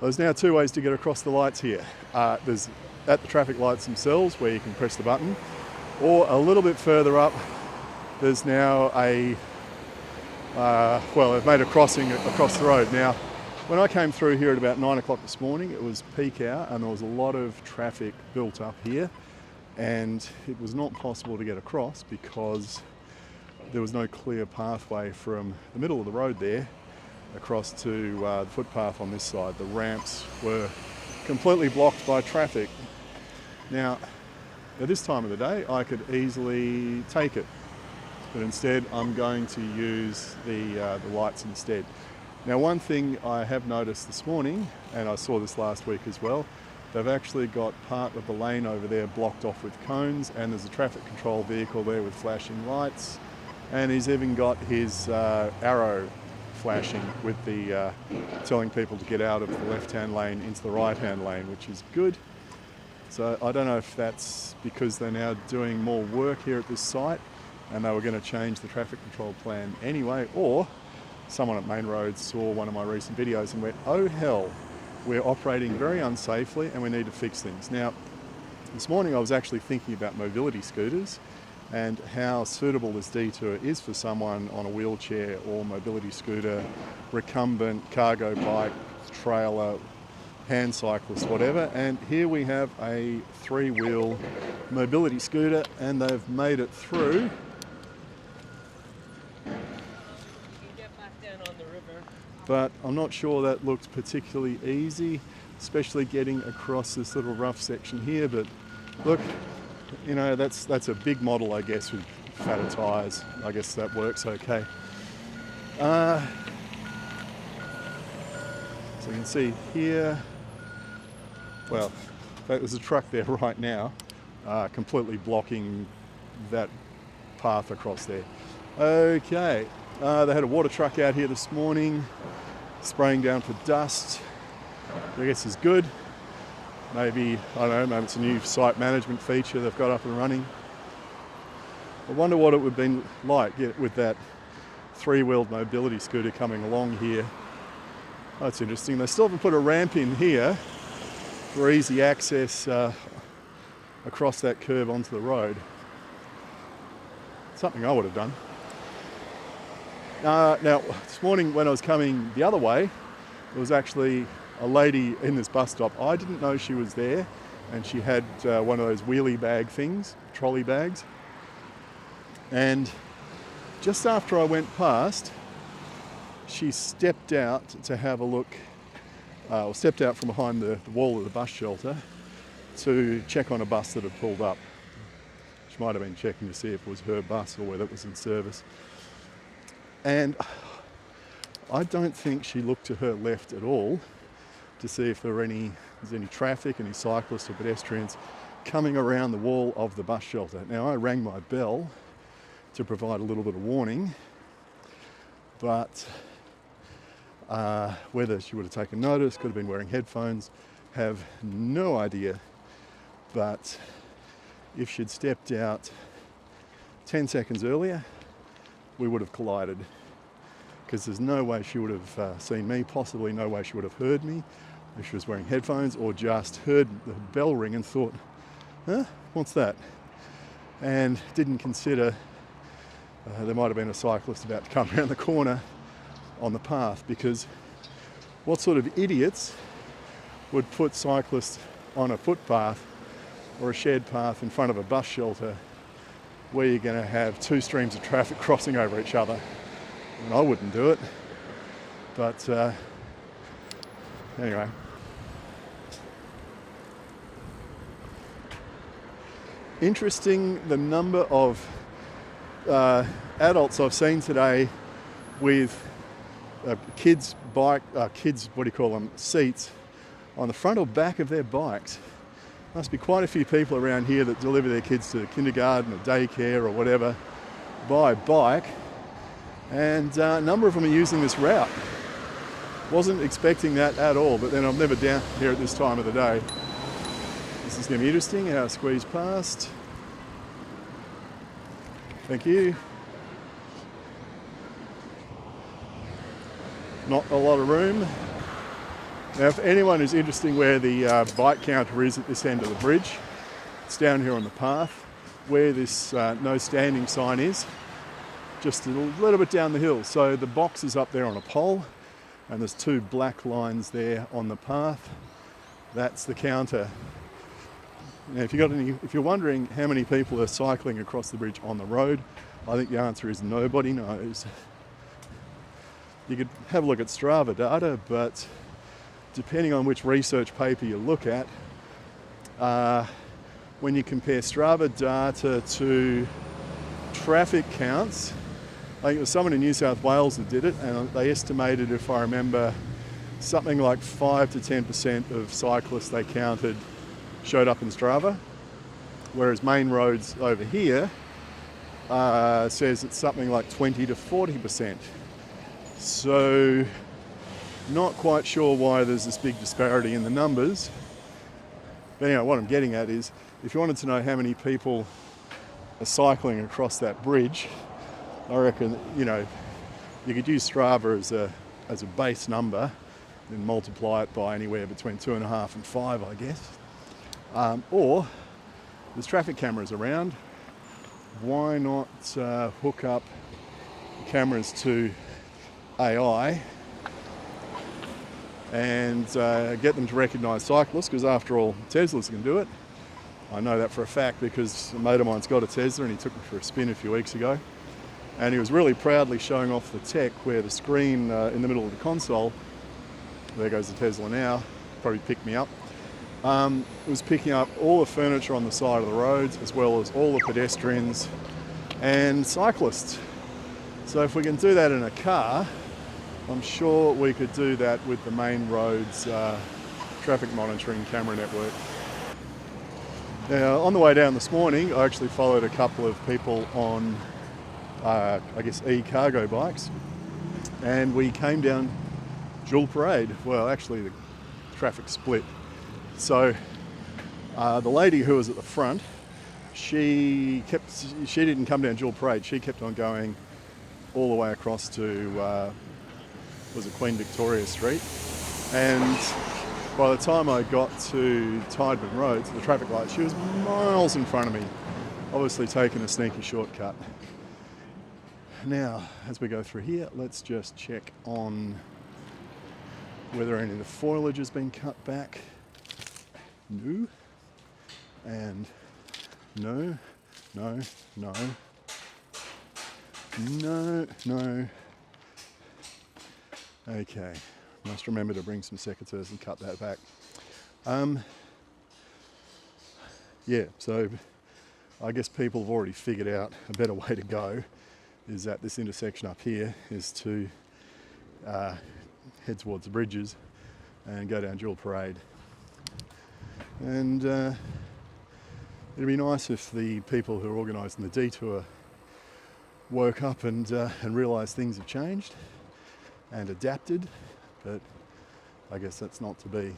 There's now two ways to get across the lights here. There's at the traffic lights themselves where you can press the button, or a little bit further up there's now they've made a crossing across the road. Now, when I came through here at about 9 o'clock this morning, it was peak hour and there was a lot of traffic built up here, and it was not possible to get across because there was no clear pathway from the middle of the road there across to the footpath on this side. The ramps were completely blocked by traffic. Now, at this time of the day, I could easily take it, but instead I'm going to use the lights instead. Now, one thing I have noticed this morning, and I saw this last week as well, they've actually got part of the lane over there blocked off with cones, and there's a traffic control vehicle there with flashing lights, and he's even got his arrow flashing with the telling people to get out of the left-hand lane into the right-hand lane, which is good. So I don't know if that's because they're now doing more work here at this site and they were going to change the traffic control plan anyway, or someone at Main Roads saw one of my recent videos and went, oh hell, we're operating very unsafely and we need to fix things. Now, this morning I was actually thinking about mobility scooters and how suitable this detour is for someone on a wheelchair or mobility scooter, recumbent, cargo bike, trailer, hand cyclist, whatever. And here we have a three-wheel mobility scooter and they've made it through. But I'm not sure that looked particularly easy, especially getting across this little rough section here. But look, you know, that's a big model, I guess, with fatter tyres. I guess that works okay. So you can see here, well, in fact, there's a truck there right now, completely blocking that path across there. Okay, they had a water truck out here this morning, spraying down for dust. I guess is good. Maybe, I don't know, maybe it's a new site management feature they've got up and running. I wonder what it would have been like with that three-wheeled mobility scooter coming along here. Oh, that's interesting. They still haven't put a ramp in here for easy access across that curve onto the road. Something I would have done. Now, this morning when I was coming the other way, there was actually a lady in this bus stop. I didn't know she was there, and she had one of those wheelie bag things, trolley bags. And just after I went past, she stepped out to have a look, or stepped out from behind the wall of the bus shelter to check on a bus that had pulled up. She might have been checking to see if it was her bus or whether it was in service. And I don't think she looked to her left at all to see if there's any traffic, any cyclists or pedestrians coming around the wall of the bus shelter. Now, I rang my bell to provide a little bit of warning, but whether she would have taken notice, could have been wearing headphones, have no idea. But if she'd stepped out 10 seconds earlier, we would have collided, because there's no way she would have seen me, possibly no way she would have heard me if she was wearing headphones, or just heard the bell ring and thought, huh, what's that? And didn't consider there might have been a cyclist about to come around the corner on the path, because what sort of idiots would put cyclists on a footpath or a shared path in front of a bus shelter where you're going to have two streams of traffic crossing over each other? And I wouldn't do it. But anyway. Interesting, the number of adults I've seen today with kids' seats on the front or back of their bikes. Must be quite a few people around here that deliver their kids to kindergarten or daycare or whatever by bike, and a number of them are using this route. Wasn't expecting that at all, but then I'm never down here at this time of the day. This is going to be interesting how I squeeze past. Thank you. Not a lot of room. Now, if anyone is interested where the bike counter is at this end of the bridge, it's down here on the path where this no standing sign is, just a little bit down the hill. So the box is up there on a pole, and there's two black lines there on the path. That's the counter. Now, if you're wondering how many people are cycling across the bridge on the road, I think the answer is nobody knows. You could have a look at Strava data, but depending on which research paper you look at, when you compare Strava data to traffic counts, I think it was someone in New South Wales that did it, and they estimated, if I remember, something like 5 to 10% of cyclists they counted showed up in Strava, whereas Main Roads over here says it's something like 20 to 40%. So not quite sure why there's this big disparity in the numbers. But anyway, what I'm getting at is, if you wanted to know how many people are cycling across that bridge, I reckon, you could use Strava as a base number and multiply it by anywhere between 2.5 and 5, I guess. Or there's traffic cameras around. Why not hook up cameras to AI and get them to recognise cyclists? Because after all, Teslas can do it. I know that for a fact because a mate of mine's got a Tesla and he took me for a spin a few weeks ago. And he was really proudly showing off the tech where the screen in the middle of the console, there goes the Tesla now, probably picked me up, it was picking up all the furniture on the side of the roads as well as all the pedestrians and cyclists. So if we can do that in a car, I'm sure we could do that with the Main Roads traffic monitoring camera network. Now, on the way down this morning, I actually followed a couple of people on e-cargo bikes, and we came down dual parade. Well, actually the traffic split. So the lady who was at the front, she didn't come down dual parade. She kept on going all the way across to was it Queen Victoria Street, and by the time I got to Tideman Road, to the traffic light, she was miles in front of me, obviously taking a sneaky shortcut. Now, as we go through here, let's just check on whether any of the foliage has been cut back. No. And no, no, no, no, no. Okay, must remember to bring some secateurs and cut that back. Yeah, so I guess people have already figured out a better way to go is at this intersection up here is to head towards the bridges and go down dual parade. And it'd be nice if the people who are organising the detour woke up and realised things have changed and adapted, but I guess that's not to be.